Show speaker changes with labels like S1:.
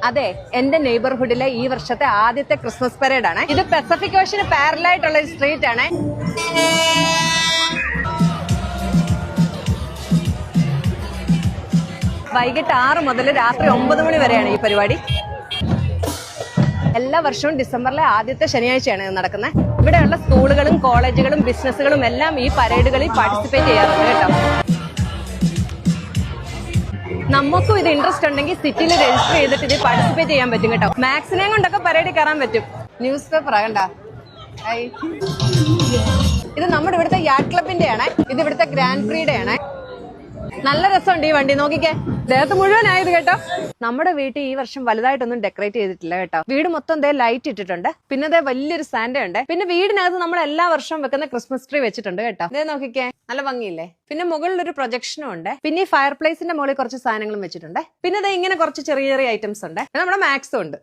S1: അതെ, എന്റെ നെയ്ബർഹുഡിലെ ഈ വർഷത്തെ ആദ്യത്തെ ക്രിസ്മസ് പരേഡ് ആണ്. ഇത് പസഫിക് ഓഷ്യന് പാരലൽ ആയിട്ടുള്ള ഒരു സ്ട്രീറ്റ് ആണ്. വൈകിട്ട് 6 മുതൽ രാത്രി 9 മണി വരെയാണ് ഈ പരിപാടി. എല്ലാ വർഷവും ഡിസംബറിലെ ആദ്യത്തെ ശനിയാഴ്ചയാണ് ഇത് നടക്കുന്നത്. ഇവിടെയുള്ള സ്കൂളുകളും കോളേജുകളും ബിസിനസ്സുകളും എല്ലാം ഈ പരേഡുകളിൽ പാർട്ടിസിപ്പേറ്റ് ചെയ്യാറുണ്ട് കേട്ടോ. നമുക്കും ഇത് ഇൻട്രസ്റ്റ് ഉണ്ടെങ്കിൽ സിറ്റിയിൽ രജിസ്റ്റർ ചെയ്തിട്ട് ഇത് പാർട്ടിസിപ്പേറ്റ് ചെയ്യാൻ പറ്റും കേട്ടോ. മാക്സിനെയും കൊണ്ടൊക്കെ പരേഡിൽ കയറാൻ പറ്റും. ന്യൂസ് പേപ്പർ ആകണ്ട. ഇത് നമ്മുടെ ഇവിടുത്തെ യാട്ട് ക്ലബിന്റെ ആണ്. ഇത് ഇവിടുത്തെ ഗ്രാൻഡ് പ്രീയുടെ ആണ്. നല്ല രസമുണ്ട് ഈ വണ്ടി, നോക്കിക്കേ. ദേഹത്ത് മുഴുവനായത് കേട്ടോ. നമ്മുടെ വീട്ടിൽ ഈ വർഷം വലുതായിട്ടൊന്നും ഡെക്കറേറ്റ് ചെയ്തിട്ടില്ല കേട്ടോ. വീട് മൊത്തം ലൈറ്റ് ഇട്ടിട്ടുണ്ട്. പിന്നെ വലിയൊരു സാൻഡ ഉണ്ട്. പിന്നെ വീടിനകത്ത് നമ്മൾ എല്ലാ വർഷവും വെക്കുന്ന ക്രിസ്മസ് ട്രീ വെച്ചിട്ടുണ്ട് കേട്ടോ. ഇതേ നോക്കിക്കേ, നല്ല ഭംഗിയില്ലേ. പിന്നെ മുകളിൽ ഒരു പ്രൊജക്ഷനും ഉണ്ട്. പിന്നെ ഈ ഫയർ പ്ലേസിന്റെ മുകളിൽ കുറച്ച് സാധനങ്ങളും വെച്ചിട്ടുണ്ട്. പിന്നെ ഇങ്ങനെ കുറച്ച് ചെറിയ ചെറിയ ഐറ്റംസ് ഉണ്ട്. നമ്മുടെ മാക്സും ഉണ്ട്.